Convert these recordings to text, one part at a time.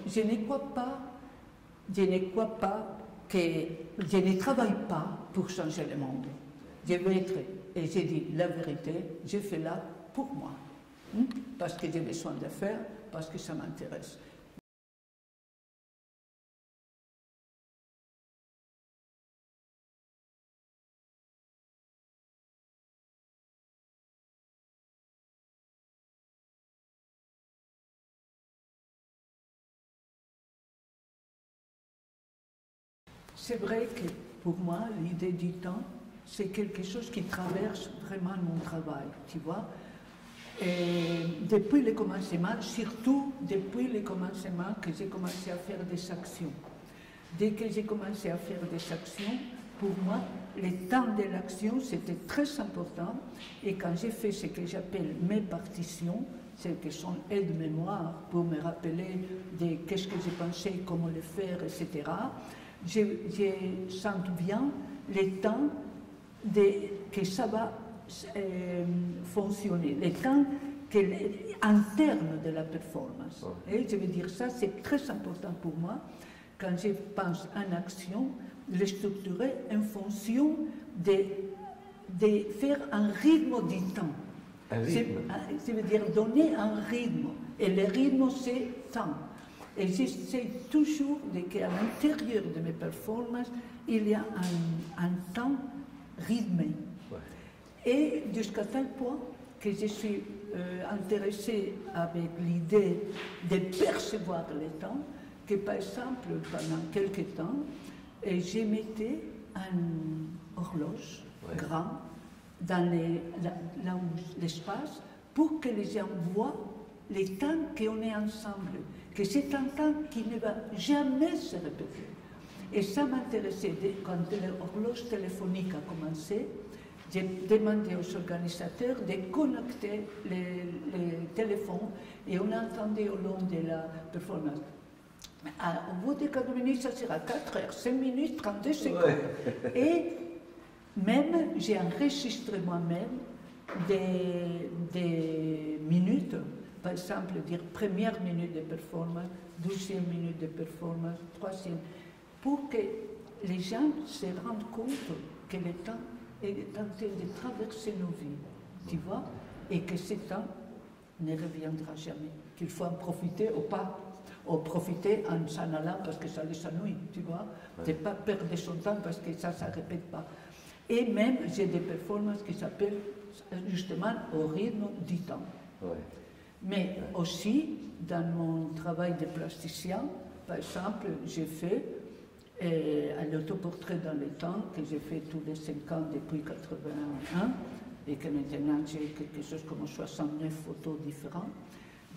je ne crois pas que je ne travaille pas pour changer le monde. Je veux être, et j'ai dit la vérité, je fais là pour moi, parce que j'ai besoin de faire, parce que ça m'intéresse. C'est vrai que pour moi, l'idée du temps, c'est quelque chose qui traverse vraiment mon travail, tu vois. Et depuis le commencement, surtout depuis le commencement que j'ai commencé à faire des actions. Dès que j'ai commencé à faire des actions, pour moi, le temps de l'action, c'était très important. Et quand j'ai fait ce que j'appelle mes partitions, celles qui sont aides-mémoire pour me rappeler de qu'est-ce que j'ai pensé, comment le faire, etc., je sens bien le temps que ça va fonctionner, le temps interne de la performance. Et je veux dire, ça c'est très important pour moi, quand je pense en action, de le structurer en fonction de faire un rythme du temps. Un rythme. Ça veut dire donner un rythme, et le rythme c'est temps. Et j'essaie toujours qu'à l'intérieur de mes performances, il y a un temps rythmé. Ouais. Et jusqu'à tel point que je suis intéressée avec l'idée de percevoir le temps, que par exemple, pendant quelques temps, je mettais une horloge grand dans là où l'espace pour que les gens voient le temps qu'on est ensemble, que c'est un temps qui ne va jamais se répéter. Et ça m'intéressait, quand l'horloge téléphonique a commencé, j'ai demandé aux organisateurs de connecter les téléphones et on entendait au long de la performance. Au bout de 4 minutes, ça sera 4 heures, 5 minutes, 32 secondes. Ouais. Et même, j'ai enregistré moi-même des minutes. Par exemple, dire première minute de performance, 12e minute de performance, 3e, pour que les gens se rendent compte que le temps est en train de traverser nos vies, tu vois, et que ce temps ne reviendra jamais, qu'il faut en profiter ou pas, ou profiter en s'en allant parce que ça les ennuie, tu vois, de ne pas perdre son temps parce que ça ne répète pas. Et même, j'ai des performances qui s'appellent justement au rythme du temps. Ouais. Mais aussi, dans mon travail de plasticien, par exemple, j'ai fait un autoportrait dans le temps que j'ai fait tous les 5 ans depuis 81 et que maintenant j'ai quelque chose comme 69 photos différentes.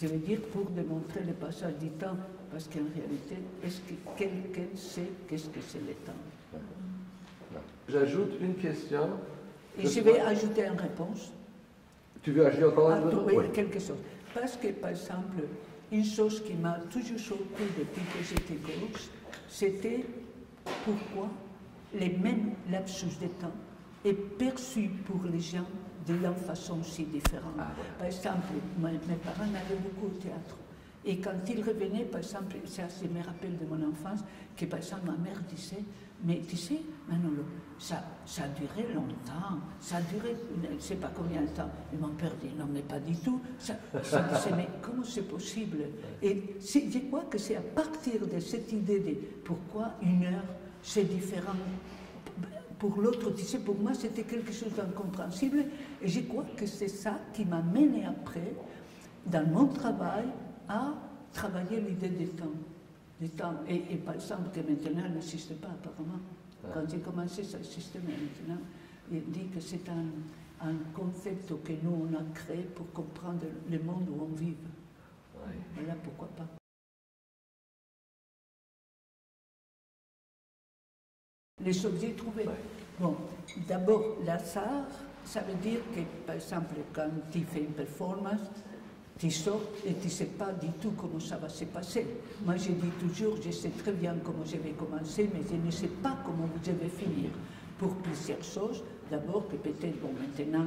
Je veux dire pour démontrer le passage du temps, parce qu'en réalité, est-ce que quelqu'un sait qu'est-ce que c'est le temps? J'ajoute une question. Et je vais ajouter une réponse. Tu veux ajouter encore une réponse? Oui, quelque chose. Parce que, par exemple, une chose qui m'a toujours surpris depuis que j'étais coach, c'était pourquoi les mêmes lapsus de temps est perçu pour les gens d'une façon si différente. Par exemple, mes parents allaient beaucoup au théâtre. Et quand ils revenaient, par exemple, ça me rappelle de mon enfance, que par exemple ma mère disait, mais tu sais, Manolo, ça a duré longtemps, ça a duré, je ne sais pas combien de temps. Et mon père dit, non, mais pas du tout. Ça disait, mais comment c'est possible? Et je crois que c'est à partir de cette idée de pourquoi une heure, c'est différent. Pour l'autre, tu sais, pour moi, c'était quelque chose d'incompréhensible. Et je crois que c'est ça qui m'a mené après, dans mon travail, à travailler l'idée du temps. Et par exemple, que maintenant n'existe pas apparemment. Quand j'ai commencé, ça existait, mais maintenant, il dit que c'est un concept que nous, on a créé pour comprendre le monde où on vit. Voilà, pourquoi pas. Les objets trouvés. Bon, d'abord, l'hasard, ça veut dire que, par exemple, quand tu fais une performance, tu sors et tu ne sais pas du tout comment ça va se passer. Moi, je dis toujours, je sais très bien comment je vais commencer, mais je ne sais pas comment je vais finir. Pour plusieurs choses. D'abord, que peut-être, bon, maintenant,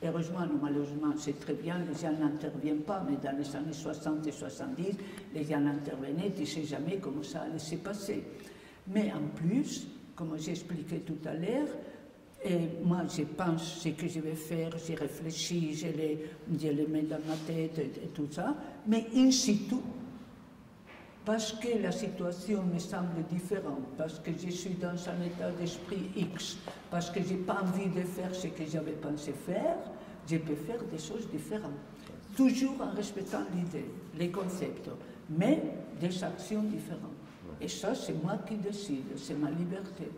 Heureusement ou malheureusement, c'est très bien, les gens n'interviennent pas, mais dans les années 60 et 70, les gens intervenaient, tu ne sais jamais comment ça allait se passer. Mais en plus, comme j'ai expliqué tout à l'heure, et moi je pense ce que je vais faire, j'ai réfléchi, je les mets dans ma tête et tout ça, mais in situ, parce que la situation me semble différente, parce que je suis dans un état d'esprit X, parce que je n'ai pas envie de faire ce que j'avais pensé faire, je peux faire des choses différentes. Toujours en respectant l'idée, les concepts, mais des actions différentes. Et ça, c'est moi qui décide, c'est ma liberté.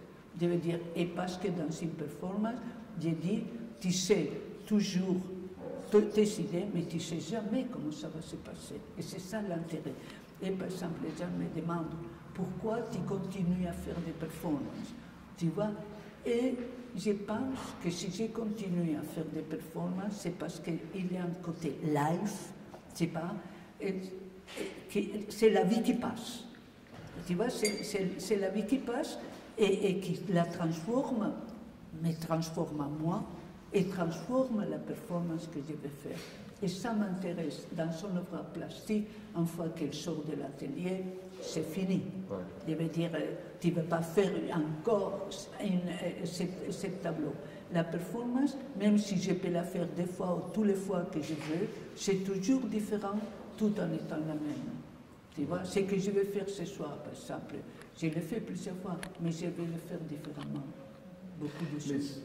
Je veux dire, et parce que dans une performance, j'ai dit, tu sais toujours tes idées, mais tu ne sais jamais comment ça va se passer. Et c'est ça l'intérêt. Et par exemple, les gens me demandent pourquoi tu continues à faire des performances. Tu vois? Et je pense que si je continue à faire des performances, c'est parce qu'il y a un côté live, c'est pas, c'est la vie qui passe. Tu vois, c'est la vie qui passe et qui la transforme, me transforme en moi et transforme la performance que je vais faire. Et ça m'intéresse. Dans son œuvre plastique, une fois qu'elle sort de l'atelier, c'est fini. Ouais. Je veux dire, tu ne veux pas faire encore ce tableau. La performance, même si je peux la faire des fois ou toutes les fois que je veux, c'est toujours différent tout en étant la même. Tu vois, ce que je vais faire ce soir, par exemple, je l'ai fait plusieurs fois, mais je vais le faire différemment. Beaucoup de choses.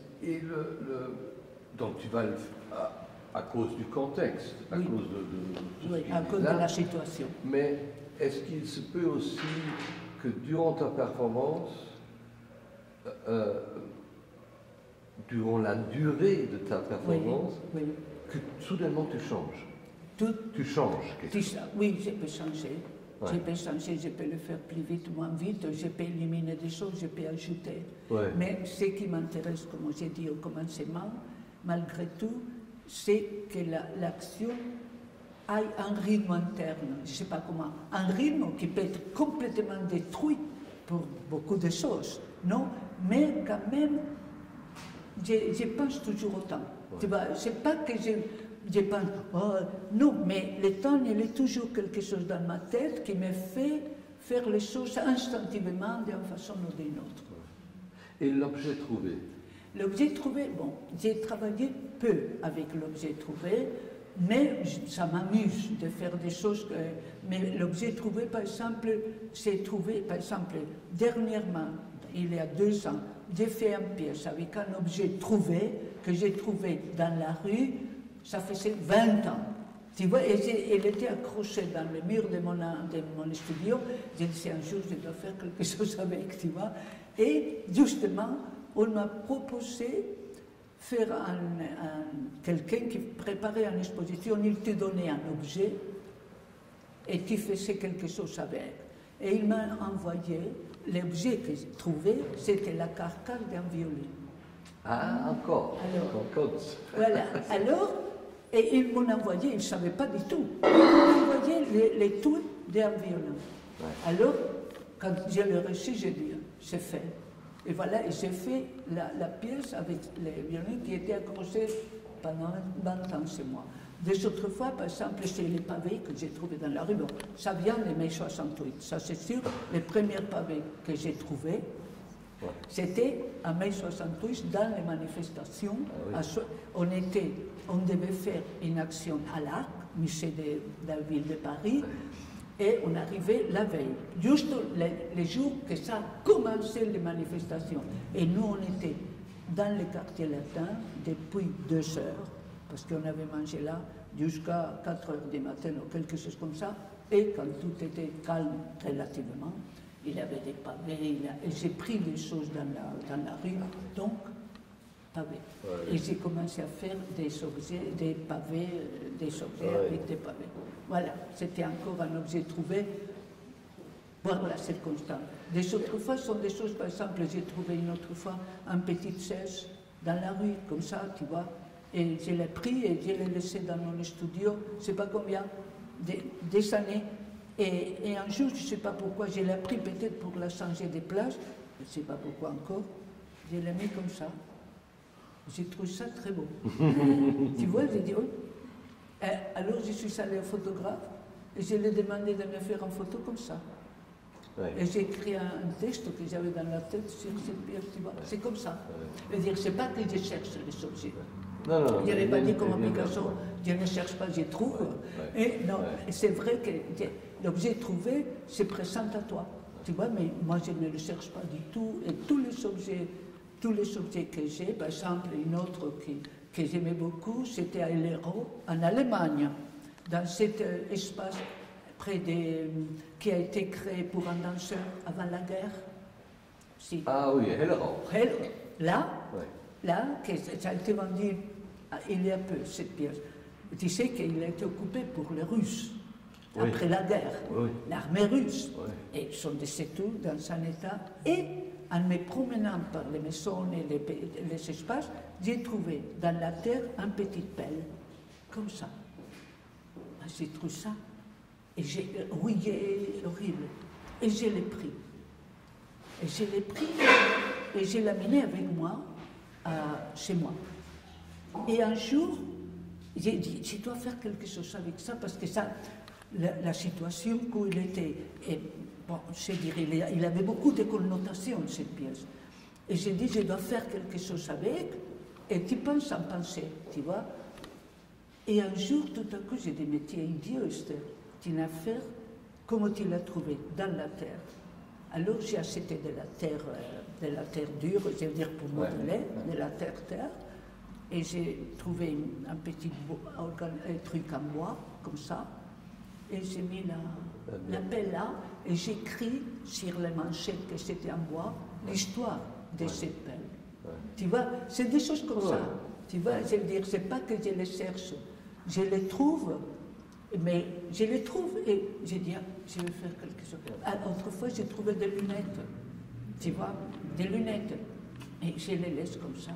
Donc tu vas le faire à cause du contexte, à cause de oui, à cause de la situation. Mais est-ce qu'il se peut aussi que durant ta performance, durant la durée de ta performance, que soudainement tu changes? Tu changes quelque chose. Oui, je peux changer. Ouais. Je peux changer, je peux le faire plus vite, moins vite, je peux éliminer des choses, je peux ajouter. Ouais. Mais ce qui m'intéresse, comme j'ai dit au commencement, malgré tout, c'est que l'action ait un rythme interne, je ne sais pas comment, un rythme qui peut être complètement détruit pour beaucoup de choses, non? Mais quand même, je pense toujours au temps. Ouais. Tu vois, c'est pas que je pense, oh, non, mais le temps, il est toujours quelque chose dans ma tête qui me fait faire les choses instinctivement d'une façon ou d'une autre. Et l'objet trouvé? L'objet trouvé, bon, j'ai travaillé peu avec l'objet trouvé, mais ça m'amuse de faire des choses. Mais l'objet trouvé, par exemple, c'est trouvé, par exemple, dernièrement, il y a 2 ans, j'ai fait une pièce avec un objet trouvé que j'ai trouvé dans la rue. Ça faisait 20 ans. Tu vois, et elle était accrochée dans le mur de mon studio. J'ai dit, un jour, je dois faire quelque chose avec, tu vois. Et justement, on m'a proposé faire quelqu'un qui préparait une exposition, il te donnait un objet et tu faisais quelque chose avec. Et il m'a envoyé l'objet que j'ai trouvé, c'était la carcasse d'un violon. Ah, encore. Alors, voilà. Alors, et ils m'ont envoyé, ils ne savaient pas du tout, ils m'ont envoyé les touches d'un violon. Ouais. Alors, quand je l'ai reçu, j'ai dit, c'est fait. Et voilà, et j'ai fait la pièce avec les violons qui étaient accrochés pendant 20 ans chez moi. Des autres fois, par exemple, c'est les pavés que j'ai trouvés dans la rue. Bon, ça vient de mai 68, ça c'est sûr. Les premiers pavés que j'ai trouvés, c'était en mai 68, dans les manifestations. Ah, oui. On devait faire une action à l'Arc, musée de la ville de Paris, et on arrivait la veille, juste les jours que ça a commencé les manifestations. Et nous, on était dans le quartier latin depuis 2 heures, parce qu'on avait mangé là jusqu'à 4 heures du matin ou quelque chose comme ça, et quand tout était calme relativement, il y avait des pavés, et j'ai pris des choses dans la rue, donc pavés. Ouais. Et j'ai commencé à faire des objets, des pavés, avec des pavés. Voilà, c'était encore un objet trouvé par la circonstance. Des autres fois, ce sont des choses, par exemple, j'ai trouvé une autre fois une petite chaise dans la rue, comme ça, tu vois, et je l'ai pris et je l'ai laissé dans mon studio, je ne sais pas combien, des années. Et un jour, je ne sais pas pourquoi, je l'ai pris peut-être pour la changer de place, je ne sais pas pourquoi encore, je l'ai mis comme ça. J'ai trouvé ça très beau. Tu vois, j'ai dit, oui. Alors je suis allée au photographe et je lui ai demandé de me faire une photo comme ça. Ouais. Et j'ai écrit un texte que j'avais dans la tête sur cette pièce, tu vois. Ouais. C'est comme ça. Ouais. Je veux dire, c'est pas que je cherche les objets. Non, non, je n'ai pas dit comme Picasso, je ne cherche pas, je trouve. Ouais. Et non, c'est vrai que l'objet trouvé se présente à toi. Tu vois, mais moi je ne le cherche pas du tout. Et tous les objets que j'ai, par exemple, une autre que j'aimais beaucoup, c'était à Hellerau, en Allemagne, dans cet espace qui a été créé pour un danseur avant la guerre. Si. Ah oui, Hellerau. Là, ça a été vendu il y a peu, cette pièce. Tu sais qu'il a été occupé pour les Russes, après la guerre, l'armée russe. Et ils sont décédés dans un état. Et en me promenant par les maisons et les espaces, j'ai trouvé dans la terre une petite pelle, comme ça. J'ai trouvé ça. Et j'ai rouillé horrible. Et je l'ai pris. Et je l'ai pris et je l'ai amené avec moi chez moi. Et un jour, j'ai dit, je dois faire quelque chose avec ça, parce que ça, la situation où il était, et, bon, je dirais, il avait beaucoup de connotations, cette pièce. Et j'ai dit, je dois faire quelque chose avec, et tu penses en penser, tu vois. Et un jour, tout à coup, j'ai dit, mais tu es idiot, Esther, tu l'as fait, comment tu l'as trouvé? Dans la terre. Alors j'ai acheté de la terre dure, je veux dire pour modeler, de la terre, et j'ai trouvé un petit truc en bois, comme ça, et j'ai mis la pelle là, et j'ai écrit sur les manchettes que c'était en bois, l'histoire de cette pelle. Tu vois, c'est des choses comme ça. Tu vois, je veux dire, c'est pas que je les cherche, je les trouve, mais je les trouve et j'ai dit, je vais faire quelque chose. Autrefois, j'ai trouvé des lunettes, tu vois, des lunettes, et je les laisse comme ça.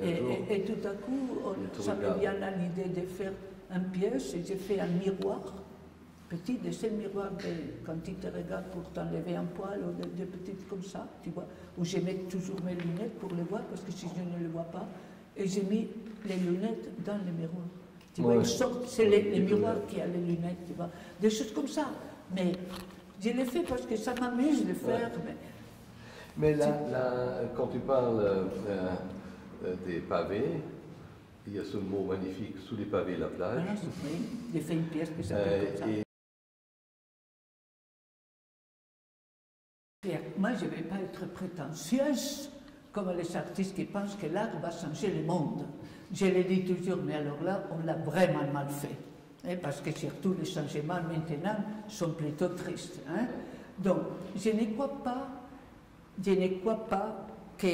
Et tout à coup, ça me vient à l'idée de faire une pièce, et j'ai fait un miroir, petit, de ces miroirs quand tu te regardes pour t'enlever un poil, ou des petites comme ça, tu vois, où je mets toujours mes lunettes pour les voir, parce que si je ne les vois pas, et j'ai mis les lunettes dans le miroir. Tu vois, c'est les miroirs qui ont les lunettes, tu vois, des choses comme ça. Mais je l'ai fait parce que ça m'amuse de faire. Mais là, quand tu parles des pavés, il y a ce mot magnifique, sous les pavés, la plage. Voilà, oui, j'ai fait une pièce qui s'appelle comme ça. Moi, je ne vais pas être prétentieuse comme les artistes qui pensent que l'art va changer le monde. Je le dis toujours, mais alors là, on l'a vraiment mal fait. Parce que surtout les changements maintenant sont plutôt tristes. Donc, je ne crois pas que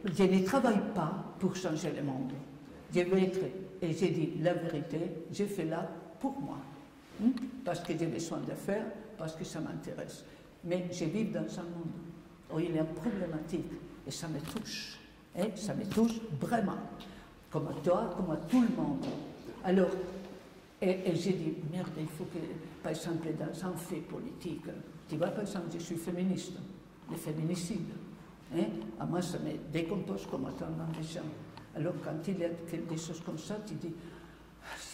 je ne travaille pas pour changer le monde. Je vais être, et j'ai dit la vérité, je fais là pour moi. Parce que j'ai besoin de faire, parce que ça m'intéresse. Mais je vis dans un monde où il y a une problématique, et ça me touche. Ça me touche vraiment. Comme à toi, comme à tout le monde. Alors, et j'ai dit, merde, il faut que, par exemple, dans un fait politique, tu vois, par exemple, je suis féministe, le féminicide. À moi, ça me décompose comme attendant des gens. Alors, quand il y a des choses comme ça, tu dis,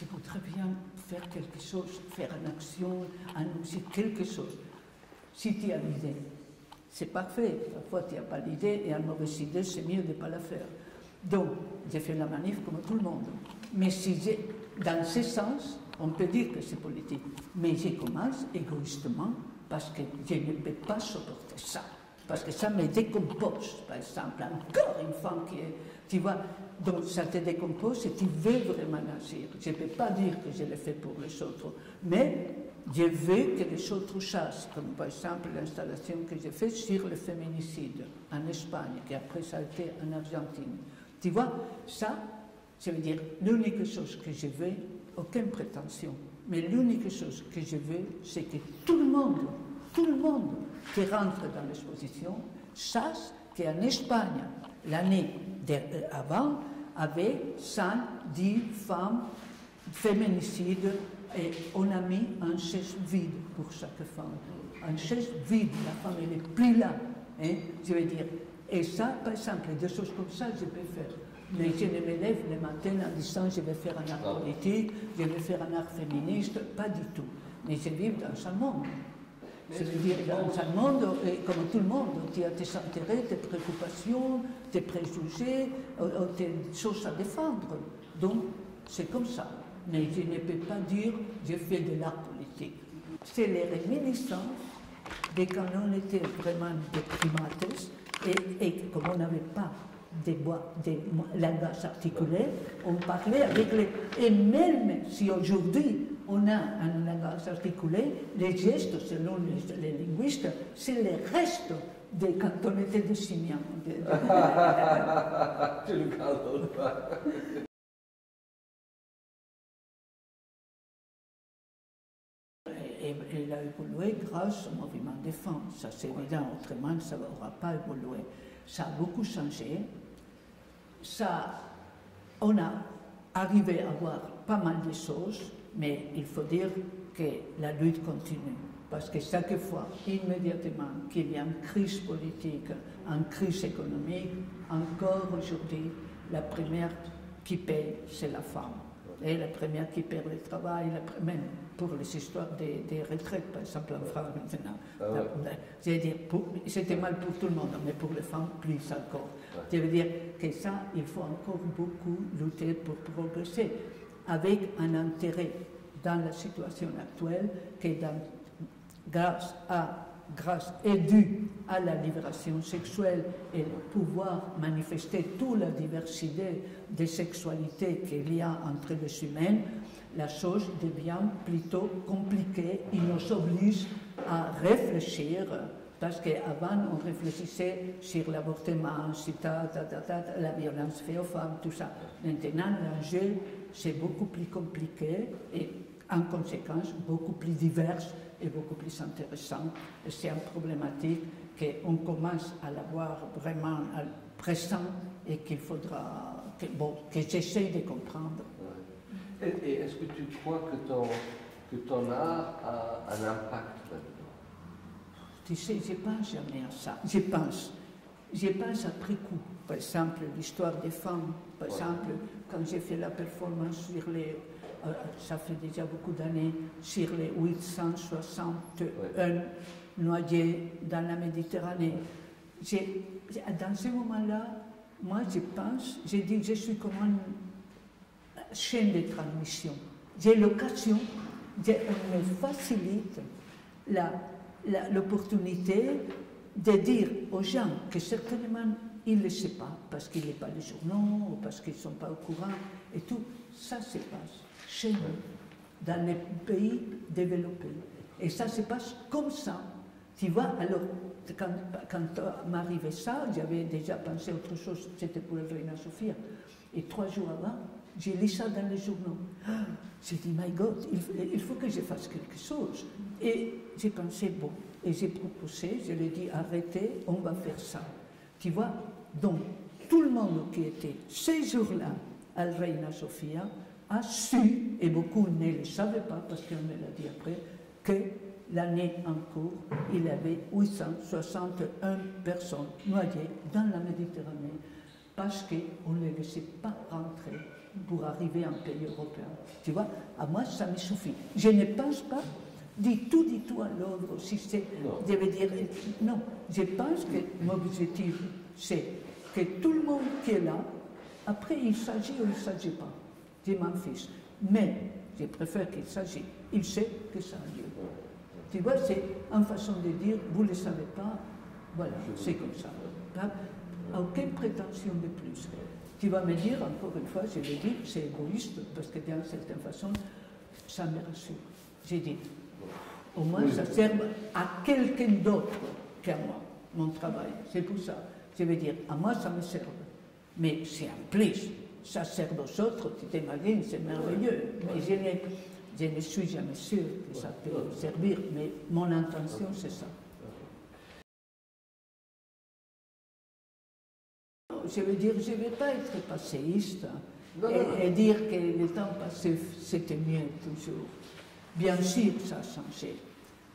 je voudrais bien faire quelque chose, faire une action, annoncer quelque chose. Si tu as l'idée, c'est parfait. Parfois, tu n'as pas l'idée, et une mauvaise idée, c'est mieux de ne pas la faire. Donc, j'ai fait la manif comme tout le monde. Mais si dans ce sens, on peut dire que c'est politique. Mais je commence égoïstement parce que je ne peux pas supporter ça. Parce que ça me décompose, par exemple. Encore une femme qui est... Tu vois, donc ça te décompose et tu veux vraiment agir. Je ne peux pas dire que je le fais pour les autres. Mais je veux que les autres chassent. Comme par exemple l'installation que j'ai faite sur le féminicide en Espagne, qui après ça a été en Argentine. Tu vois, ça, ça veut dire l'unique chose que je veux, aucune prétention, mais l'unique chose que je veux, c'est que tout le monde qui rentre dans l'exposition sache qu'en Espagne, l'année avant, avait 110 femmes féminicides et on a mis un chaise vide pour chaque femme. Un chaise vide, la femme elle n'est plus là. Je veux dire. Et ça, par exemple, des choses comme ça, je peux faire. Mais je ne me lève le matin en disant je vais faire un art politique, je vais faire un art féministe, pas du tout. Mais je vis dans un monde. Je veux dire, dans un monde, comme tout le monde, tu as tes intérêts, tes préoccupations, tes préjugés, tes choses à défendre. Donc, c'est comme ça. Mais je ne peux pas dire je fais de l'art politique. C'est les réminiscences de quand on était vraiment des primates et comme on n'avait pas des langages articulés, on parlait avec les... Et même si aujourd'hui on a un langage articulé, les gestes, selon les linguistes, c'est les restes de quand on était des simiens. Je le garde pas. Elle a évolué grâce au mouvement des femmes, ça c'est évident, autrement ça n'aura pas évolué. Ça a beaucoup changé, on a arrivé à voir pas mal de choses, mais il faut dire que la lutte continue. Parce que chaque fois, immédiatement, qu'il y a une crise politique, une crise économique, encore aujourd'hui, la première qui paie, c'est la femme. Et la première qui perd le travail, même pour les histoires des retraites, par exemple en France maintenant. Je veux dire, c'était mal pour tout le monde, mais pour les femmes, plus encore. Je veux dire que ça, il faut encore beaucoup lutter pour progresser, avec un intérêt dans la situation actuelle que grâce et dû à la libération sexuelle et le pouvoir manifester toute la diversité des sexualités qu'il y a entre les humains, la chose devient plutôt compliquée. Il nous oblige à réfléchir, parce qu'avant on réfléchissait sur l'avortement, sur la violence faite aux femmes, tout ça. Maintenant, l'enjeu, c'est beaucoup plus compliqué et en conséquence beaucoup plus divers et beaucoup plus intéressant. C'est une problématique qu'on commence à l'avoir vraiment présent et qu'il faudra que j'essaye de comprendre. Et est-ce que tu crois que ton art a un impact là-dedans? Tu sais, je ne pense jamais à ça. Je pense après coup. Par exemple, l'histoire des femmes. Par exemple, quand j'ai fait la performance sur les... ça fait déjà beaucoup d'années, sur les 861 noyés dans la Méditerranée. Dans ce moment-là, moi je pense, j'ai dit, je suis comme une chaîne de transmission. J'ai l'occasion, on me facilite l'opportunité de dire aux gens que certainement ils ne le savent pas, parce qu'ils n'ont pas les journaux, ou parce qu'ils ne sont pas au courant, et tout, ça se passe chez nous, dans les pays développés. Et ça se passe comme ça. Tu vois, alors, quand m'arrivait ça, j'avais déjà pensé à autre chose, c'était pour la Reina Sofia. Et 3 jours avant, j'ai lu ça dans les journaux. J'ai dit, my God, il faut que je fasse quelque chose. Et j'ai pensé, bon, et j'ai proposé, je lui ai dit, arrêtez, on va faire ça. Tu vois, donc, tout le monde qui était ces jours-là à la Reina Sofia a su, et beaucoup ne le savaient pas, parce qu'on me l'a dit après, que l'année en cours, il y avait 861 personnes noyées dans la Méditerranée, parce qu'on ne les laissait pas rentrer pour arriver en pays européen. Tu vois, à moi, ça me suffit. Je ne pense pas du tout à l'ordre. Si c'est, je veux dire, non, je pense que mon objectif, c'est que tout le monde qui est là, après, il s'agit ou il ne s'agit pas. Je m'en fiche. Mais je préfère qu'il s'agisse. Il sait que ça a lieu. Tu vois, c'est une façon de dire, vous ne le savez pas, voilà, c'est comme ça. Aucune prétention de plus. Tu vas me dire, encore une fois, je le dis, c'est égoïste, parce que d'une certaine façon, ça me rassure. J'ai dit, au moins ça sert à quelqu'un d'autre qu'à moi, mon travail. C'est pour ça. Je veux dire, à moi ça me sert. Mais c'est en plus, ça sert aux autres, tu t'imagines, c'est merveilleux. Mais je ne suis jamais sûr que ça peut servir, mais mon intention c'est ça. Je veux dire, je ne vais pas être passéiste et dire que le temps passé c'était mieux toujours. Bien sûr, ça a changé.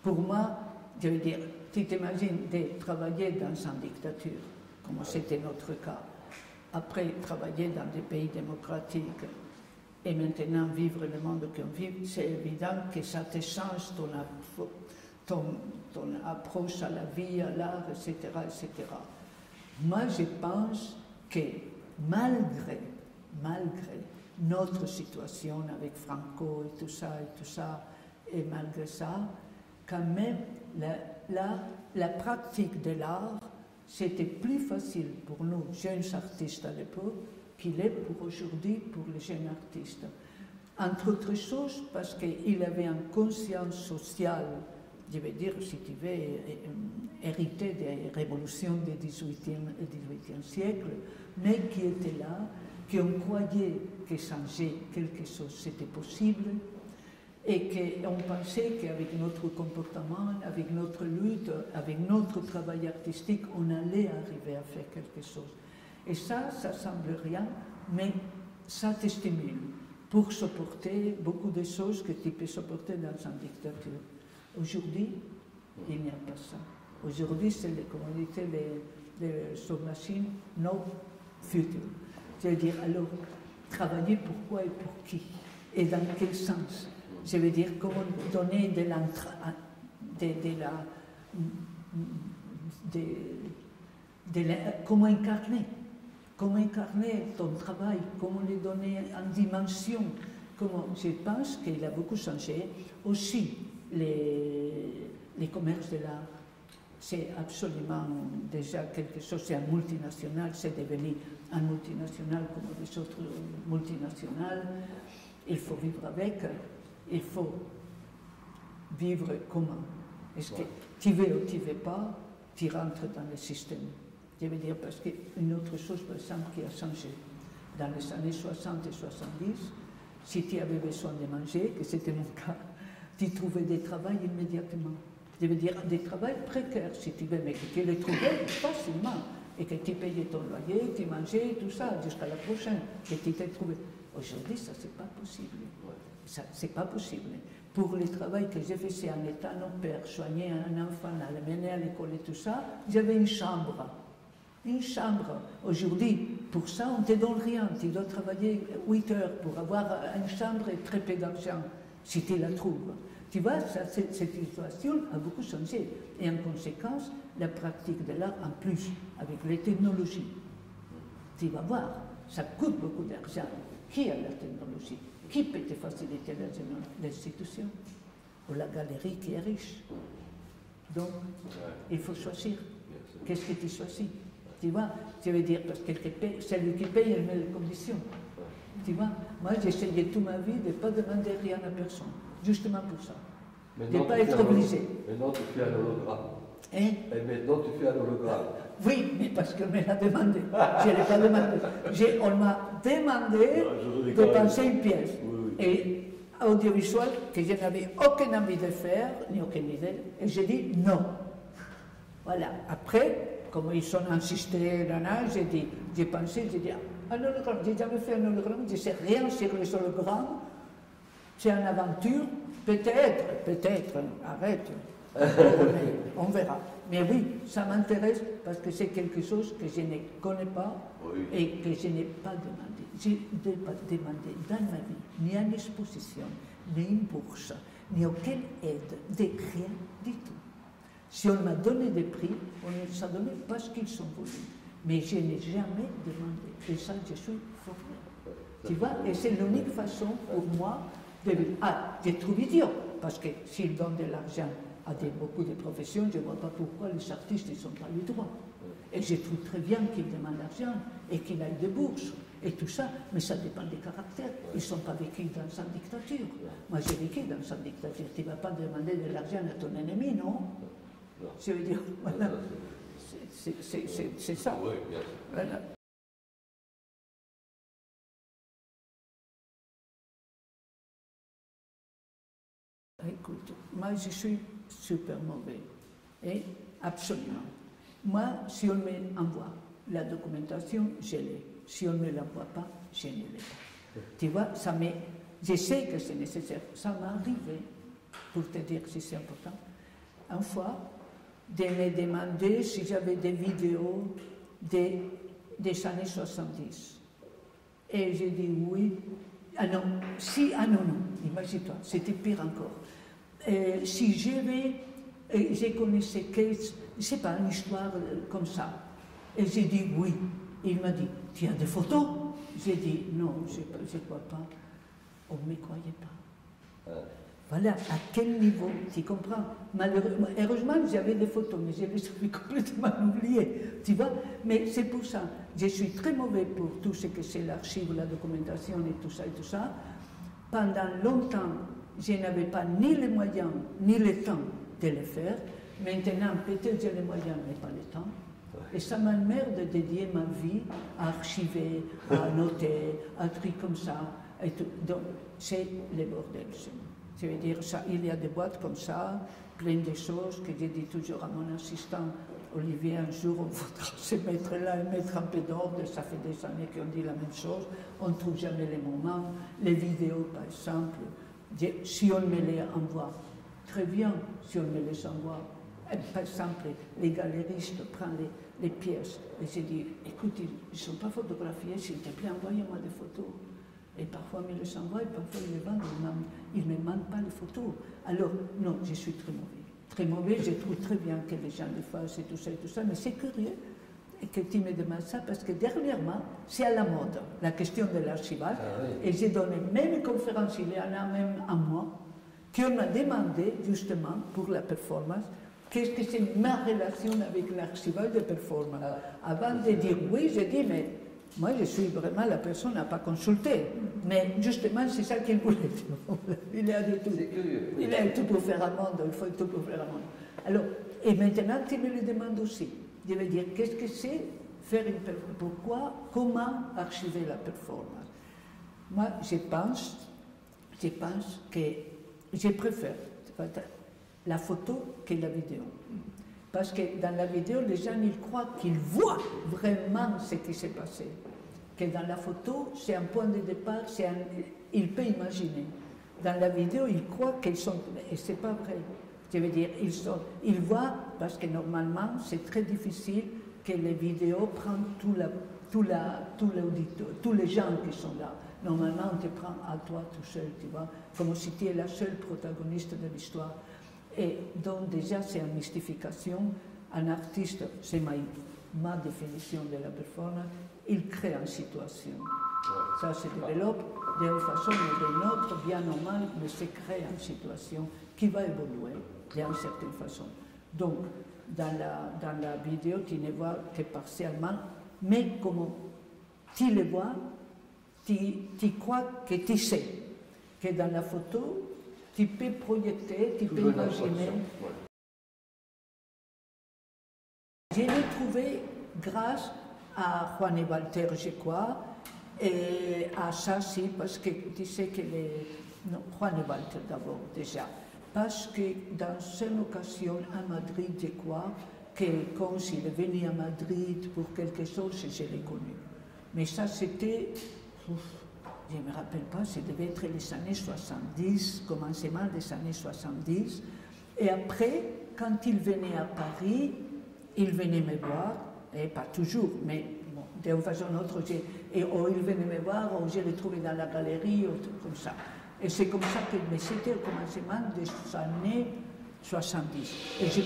Pour moi, je veux dire, tu t'imagines de travailler dans une dictature, comme c'était notre cas. après travailler dans des pays démocratiques et maintenant vivre le monde qu'on vit, c'est évident que ça te change ton approche à la vie, à l'art, etc., etc. Moi, je pense que malgré notre situation avec Franco et tout ça, et malgré ça, quand même, la pratique de l'art, c'était plus facile pour nous, jeunes artistes à l'époque, qu'il est pour aujourd'hui pour les jeunes artistes. Entre autres choses, parce qu'il avait une conscience sociale, je veux dire, si tu veux, héritée des révolutions du XVIIIe siècle, mais qui était là, qu'on croyait que changer quelque chose c'était possible, et qu'on pensait qu'avec notre comportement, avec notre lutte, avec notre travail artistique, on allait arriver à faire quelque chose. Et ça semble rien, mais ça te stimule pour supporter beaucoup de choses que tu peux supporter dans une dictature. Aujourd'hui, il n'y a pas ça. Aujourd'hui, c'est les communautés, les sous-machines, nos futurs. Je veux dire, alors, travailler pourquoi et pour qui? Et dans quel sens? Je veux dire, comment donner comment incarner ton travail, comment le donner en dimension. Je pense qu'il a beaucoup changé. Aussi, les commerces de l'art, c'est absolument déjà quelque chose, c'est un multinational, c'est devenu un multinational comme les autres multinationales. Il faut vivre avec, il faut vivre comment? Est-ce que tu veux ou tu ne veux pas, tu rentres dans le système. Je veux dire, parce qu'une autre chose, par exemple, qui a changé dans les années 60 et 70, si tu avais besoin de manger, que c'était mon cas, tu trouvais des travails immédiatement. Je veux dire, des travails précaires, si tu veux, mais que tu les trouvais facilement, et que tu payais ton loyer, tu mangeais, tout ça, jusqu'à la prochaine, que tu t'es trouvé. Aujourd'hui, ça, c'est pas possible. Ça, c'est pas possible. Pour le travail que j'ai fait en étant au père, soigner un enfant, le mener à l'école et tout ça, j'avais une chambre. Une chambre. Aujourd'hui, pour ça, on ne te donne rien. Tu dois travailler 8 heures pour avoir une chambre et très peu d'argent, si tu la trouves. Tu vois, cette situation a beaucoup changé. Et en conséquence, la pratique de l'art, en plus, avec les technologies, tu vas voir, ça coûte beaucoup d'argent. Qui a la technologie? Qui peut te faciliter l'institution? Ou la galerie qui est riche. Donc, il faut choisir. Qu'est-ce que tu choisis? Tu vois, je veux dire, parce que celui qui paye, il met les conditions. Tu vois, moi j'ai essayé toute ma vie de ne pas demander rien à personne, justement pour ça. De ne pas être obligé. Maintenant tu fais un hologramme. Hein? Et maintenant tu fais un hologramme. Oui, mais parce qu'on me l'a demandé. Je ne l'ai pas demandé. On m'a demandé de penser une pièce. Oui. Et audiovisuel, que je n'avais aucune envie de faire, ni aucune idée, et j'ai dit non. Voilà. Après, comme ils ont insisté, j'ai pensé, j'ai dit, un hologramme, j'ai jamais fait un hologramme, je ne sais rien sur les hologrammes, c'est une aventure, peut-être, arrête, on verra. Mais oui, ça m'intéresse parce que c'est quelque chose que je ne connais pas et que je n'ai pas demandé. Je n'ai pas demandé dans ma vie ni une exposition, ni une bourse, ni aucune aide, rien du tout. Si on m'a donné des prix, on les a donnés parce qu'ils ont voulu. Mais je n'ai jamais demandé. Et ça, je suis formée. Tu vois, et c'est l'unique façon pour moi de dire, je trouve idiot, parce que s'ils donnent de l'argent à beaucoup de professions, je ne vois pas pourquoi les artistes ne sont pas les droits. Et je trouve très bien qu'ils demandent l'argent et qu'ils aillent des bourses et tout ça, mais ça dépend des caractères. Ils ne sont pas vécus dans une dictature. Moi, j'ai vécu dans une dictature. Tu ne vas pas demander de l'argent à ton ennemi, non? Je veux dire, voilà, c'est ça. Oui, bien sûr. Voilà. Écoute, moi je suis super mauvais, et absolument. Moi, si on m'envoie la documentation, je l'ai. Si on ne me l'envoie pas, je ne l'ai pas. Tu vois, je sais que c'est nécessaire. Ça m'est arrivé, pour te dire si c'est important, une fois, de me demander si j'avais des vidéos de des années 70. Et j'ai dit oui. Ah non, si, ah non, non, imagine-toi, c'était pire encore. Si j'avais, je connaissais, je sais pas, une histoire comme ça. Et j'ai dit oui. Il m'a dit, tu as des photos? J'ai dit non, je ne crois pas. On ne me croyait pas. Voilà à quel niveau, tu comprends. Malheureusement, heureusement, j'avais des photos, mais je les avais complètement oubliées, tu vois. Mais c'est pour ça, je suis très mauvais pour tout ce que c'est l'archive, la documentation et tout ça et tout ça. Pendant longtemps, je n'avais pas ni les moyens, ni le temps de le faire. Maintenant, peut-être j'ai les moyens, mais pas le temps. Et ça m'emmerde de dédier ma vie à archiver, à noter, à trucs comme ça. Et tout. Donc, c'est le bordel chez moi. Je veux dire, ça, il y a des boîtes comme ça, plein de choses que j'ai dit toujours à mon assistant, Olivier, un jour on voudra se mettre là et mettre un peu d'ordre, ça fait des années qu'on dit la même chose, on ne trouve jamais les moments, les vidéos par exemple, si on me les envoie, très bien, si on me les envoie, par exemple, les galéristes prennent les pièces, et j'ai dit, écoute, ils ne sont pas photographiés, s'il te plaît, envoyez-moi des photos. Et parfois, ils me les envoient, et parfois, ils me vendent, ils ne me mandent pas les photos. Alors, non, je suis très mauvais. Très mauvais, je trouve très bien que les gens le fassent et tout ça, mais c'est curieux que tu me demandes ça, parce que dernièrement, c'est à la mode, la question de l'archivage, et j'ai donné même une conférence, il y en a même un mois, qu'on m'a demandé, justement, pour la performance, qu'est-ce que c'est ma relation avec l'archivage de performance. Avant de dire oui, j'ai dit, mais moi, je suis vraiment la personne à ne pas consulter. Mais justement, c'est ça qu'il voulait. Il a dit tout. Il a tout pour faire un monde, il faut tout pour faire un monde. Alors, et maintenant, tu me le demandes aussi. Je veux dire, qu'est-ce que c'est faire une performance? Pourquoi? Comment archiver la performance? Moi, je pense que je préfère la photo que la vidéo. Parce que dans la vidéo, les gens, ils croient qu'ils voient vraiment ce qui s'est passé. Que dans la photo, c'est un point de départ, ils peuvent imaginer. Dans la vidéo, ils croient qu'ils sont... Et ce n'est pas vrai. Je veux dire, ils voient, parce que normalement, c'est très difficile que les vidéos prennent tous les gens qui sont là. Normalement, on te prend à toi tout seul, tu vois, comme si tu es la seule protagoniste de l'histoire. Et donc déjà, c'est une mystification. Un artiste, c'est ma définition de la performance, il crée une situation. Ça se développe d'une façon ou d'une autre, bien ou mal, mais c'est créer une situation qui va évoluer d'une certaine façon. Donc, dans la vidéo, tu ne vois que partiellement, mais comme tu le vois, tu crois que tu sais que dans la photo, tu peux projeter, tu peux imaginer. Je l'ai trouvé grâce à Juan et Walter, je crois, et à Sassi, parce que tu sais que Juan et Walter d'abord déjà, parce que dans une occasion à Madrid, je crois, que quand il est venu à Madrid pour quelque chose, je l'ai connu. Mais ça, c'était... Je ne me rappelle pas, ça devait être les années 70, commencement des années 70. Et après, quand il venait à Paris, il venait me voir, et pas toujours, mais bon, d'une façon ou autre, il venait me voir, ou je l'ai trouvé dans la galerie, ou tout comme ça. Et c'est comme ça que c'était au commencement des années 70. Et je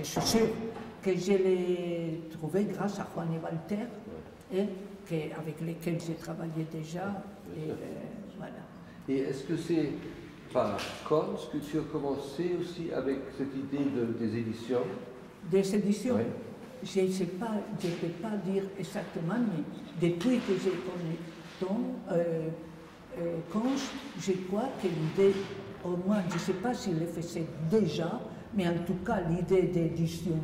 suis sûr que je l'ai trouvé grâce à Juan et Walter, avec lesquels j'ai travaillé déjà. Et, voilà. Et est-ce que c'est par Kons que tu as commencé aussi avec cette idée des éditions? Des éditions? Oui. Je ne sais pas, je ne peux pas dire exactement, mais depuis que j'ai connu Kons, je crois que l'idée, au moins, je ne sais pas s'il le faisait déjà, mais en tout cas, l'idée d'édition,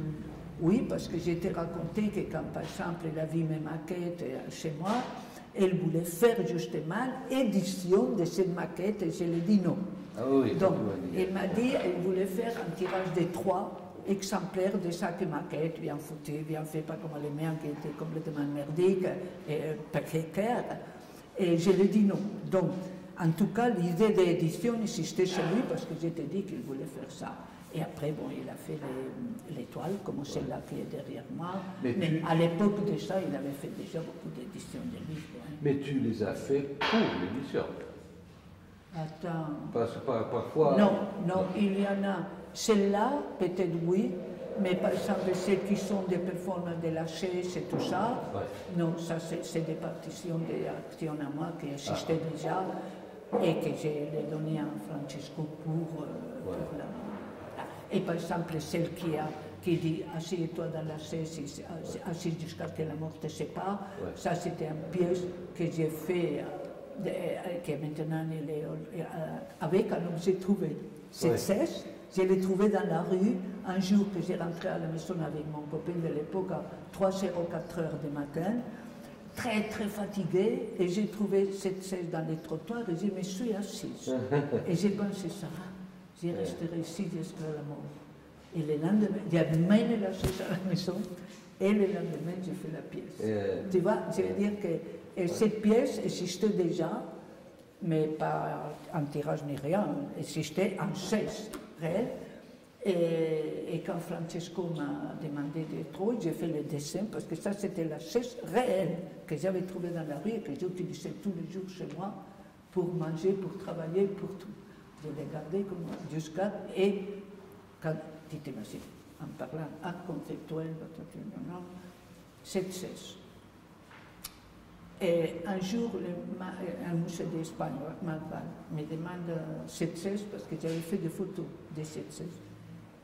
oui, parce que j'ai été raconté que quand, par exemple, elle a vu mes maquettes chez moi, elle voulait faire justement édition de cette maquette, et je lui ai dit non. Ah oui, donc, elle m'a dit qu'elle voulait faire un tirage de 3 exemplaires de chaque maquette, bien foutu, bien fait, pas comme les miens qui étaient complètement merdiques et précaires. Et je lui ai dit non. Donc, en tout cas, l'idée d'édition existait chez lui parce que j'étais dit qu'il voulait faire ça. Et après, bon, il a fait l'étoile, comme celle-là qui est derrière moi. Mais à l'époque de ça, il avait fait déjà beaucoup d'éditions de livres. Hein. Mais tu les as fait pour l'édition. Attends. Parce que parfois... Non, il y en a. Celle-là, peut-être oui, mais par exemple, celles qui sont des performances de la chaise et tout ça, non, ça c'est des partitions d'actions à moi qui existaient déjà et que j'ai les données à Francesco pour la... Et par exemple, celle qui dit « Assieds-toi dans la chaise, assis jusqu'à ce que la mort te sépare », ça c'était une pièce que j'ai fait, que maintenant avec un objet trouvé. Cette chaise, je l'ai trouvée dans la rue, un jour que j'ai rentré à la maison avec mon copain de l'époque, à 3h ou 4h du matin, très très fatiguée, et j'ai trouvé cette chaise dans les trottoirs et je me suis assise. Et j'ai pensé ça. Je resterai ici jusqu'à la mort. Et le lendemain, j'ai amené la chaise à la maison, et le lendemain, j'ai fait la pièce. Tu vois, je veux dire que cette pièce existait déjà, mais pas en tirage ni rien, existait en chaise réelle. Et quand Francesco m'a demandé de trouver, j'ai fait le dessin, parce que ça, c'était la chaise réelle que j'avais trouvée dans la rue et que j'utilisais tous les jours chez moi pour manger, pour travailler, pour tout. Je l'ai gardé comme jusqu'à... Et quand tu t'imagines, en parlant art conceptuel, cette chaise. Et un jour, un musée d'Espagne, me demande cette chaise parce que j'avais fait des photos de cette chaise.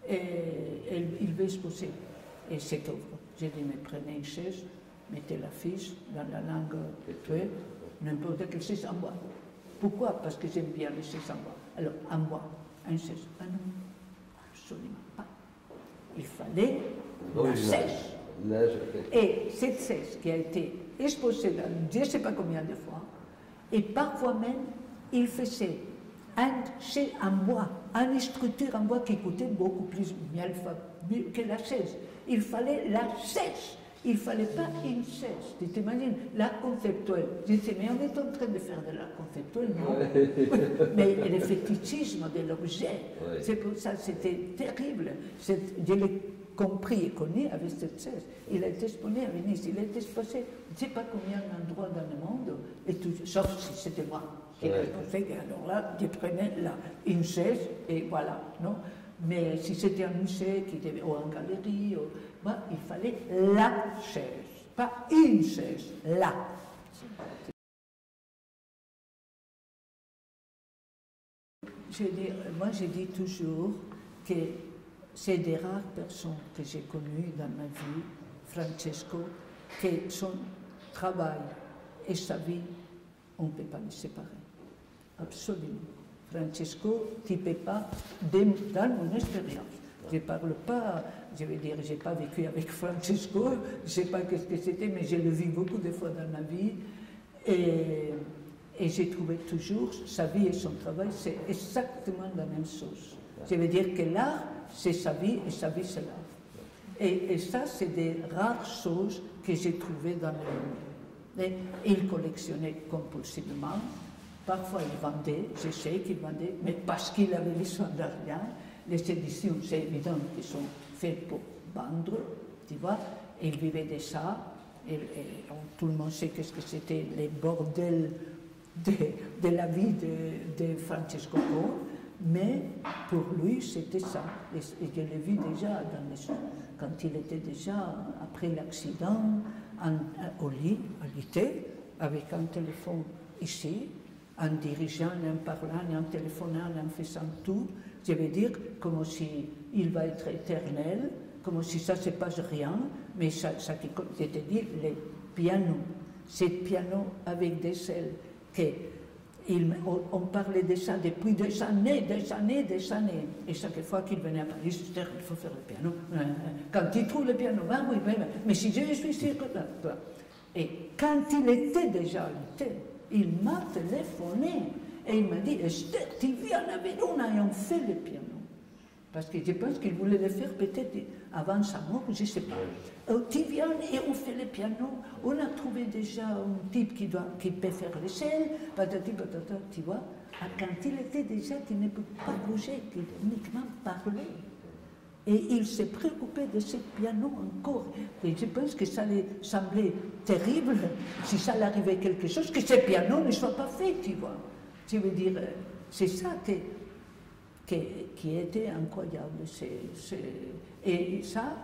Et il veut exposer cette œuvre. J'ai dit, mais prenez une chaise, mettez l'affiche dans la langue tuée, n'importe quelle chaise en bois. Pourquoi? Parce que j'aime bien les chaises en bois. Alors, en bois, une chaise. Ah non, absolument pas. Il fallait la chaise. Et cette chaise qui a été exposée là, je ne sais pas combien de fois, et parfois même, il faisait en bois, une structure en bois qui coûtait beaucoup plus mieux que la chaise. Il fallait la chaise. Il ne fallait pas une chaise. Tu t'imagines, l'art conceptuel. Je disais, mais on est en train de faire de l'art conceptuel, non? Mais le fétichisme de l'objet, c'est pour ça, c'était terrible. Je l'ai compris et connu avec cette chaise. Il a été exposé à Venise, il a été exposé, je ne sais pas combien d'endroits dans le monde, et tout, sauf si c'était moi qui l'ai exposé, alors là, je prenais une chaise, et voilà, non? Mais si c'était un musée ou en galerie, il fallait la chaise, pas une chaise, la. Moi, je dis toujours que c'est des rares personnes que j'ai connues dans ma vie, Francesco, que son travail et sa vie, on ne peut pas les séparer. Absolument. Francesco, tu ne peux pas, dans mon expérience, je ne parle pas, je veux dire, je n'ai pas vécu avec Francesco, je ne sais pas ce que c'était, mais je l'ai vu beaucoup de fois dans ma vie, et j'ai trouvé toujours sa vie et son travail, c'est exactement la même chose. Je veux dire que l'art, c'est sa vie, et sa vie, c'est l'art. Et ça, c'est des rares choses que j'ai trouvées dans le monde. Et il collectionnait compulsivement. Parfois, il vendait, je sais qu'il vendait, mais parce qu'il avait besoin d'argent. Les éditions, c'est évident qu'elles sont faites pour vendre, tu vois. Et il vivait de ça. Et tout le monde sait qu'est-ce que c'était les bordels de la vie de Francesco Cohen. Mais pour lui, c'était ça. Et je l'ai vu déjà quand il était déjà, après l'accident, au lit, à l'été, avec un téléphone ici, en dirigeant, en parlant, en téléphonant, en faisant tout. Je veux dire, comme si il va être éternel, comme si ça ne se passe rien, mais ça je te dis, les pianos, ces pianos avec des ailes, on parlait de ça depuis des années. Et chaque fois qu'il venait à Paris, il disait, il faut faire le piano. Quand il trouve le piano, oui, mais si je suis sûr que là. Et quand il était déjà à l'été, il m'a téléphoné et il m'a dit, Esther, tu viens avec nous et on fait le piano. Parce que je pense qu'il voulait le faire peut-être avant sa mort, je ne sais pas. Tu viens et on fait le piano. On a trouvé déjà un type qui peut faire les ailes, patati patata, tu vois. Quand il était déjà, tu ne peux pas bouger, tu uniquement parler. Et il s'est préoccupé de ce piano encore. Et je pense que ça lui semblait terrible, si ça l'arrivait quelque chose, que ce piano ne soit pas fait, tu vois. Je veux dire, c'est ça qui était incroyable. Et ça,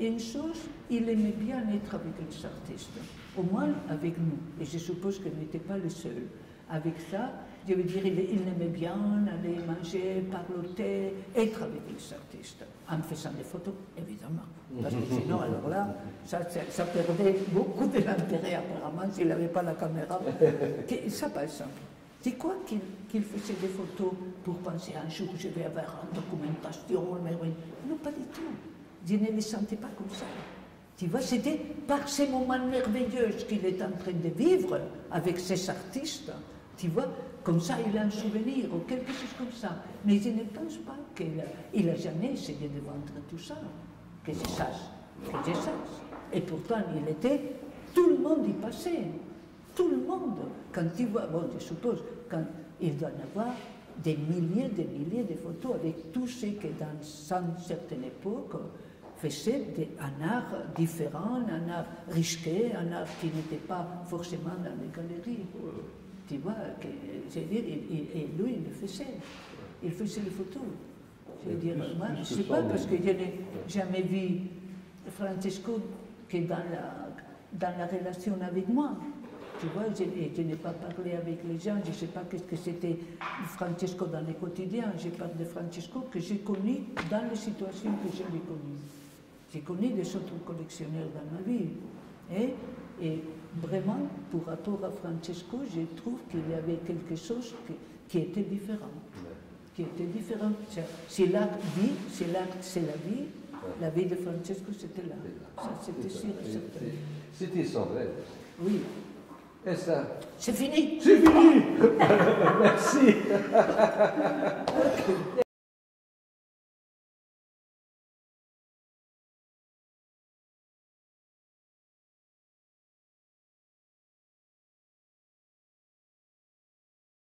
une chose, il aimait bien être avec les artistes, au moins avec nous. Et je suppose qu'il n'était pas le seul. Avec ça, je veux dire, il aimait bien aller manger, parloter, être avec les artistes, en faisant des photos, évidemment. Parce que sinon, alors là, ça perdait beaucoup de l'intérêt, apparemment, s'il n'avait pas la caméra. Ça, par exemple. C'est quoi qu'il faisait des photos pour penser un jour je vais avoir une documentation, mais non, pas du tout. Je ne les sentais pas comme ça. Tu vois, c'était par ces moments merveilleux qu'il est en train de vivre avec ces artistes. Tu vois, comme ça, il a un souvenir ou quelque chose comme ça. Mais je ne pense pas qu'il a jamais essayé de vendre tout ça. Que je sache. Et pourtant, tout le monde y passait. Tout le monde. Quand tu vois, bon, je suppose, quand il doit y avoir des milliers de photos avec tous ceux qui, dans une certaine époque, faisaient un art différent, un art risqué, un art qui n'était pas forcément dans les galeries. Tu vois, je veux dire, et lui, il le faisait. Il faisait les photos. Je veux dire, moi, je ne sais pas, parce que je n'ai jamais vu Francesco que dans la relation avec moi. Tu vois, je n'ai pas parlé avec les gens, je ne sais pas qu'est-ce que c'était Francesco dans le quotidien. Je parle de Francesco que j'ai connu dans les situations que je l'ai connu. J'ai connu des autres collectionneurs dans ma vie. Et vraiment, pour rapport à Francesco, je trouve qu'il y avait quelque chose qui était différent. Qui était différent. C'est l'art vie, c'est la vie. La vie de Francesco, c'était là. Ça, c'était sûr et certain. C'était son rêve. Oui. Et ça? C'est fini. C'est fini. Merci. Okay.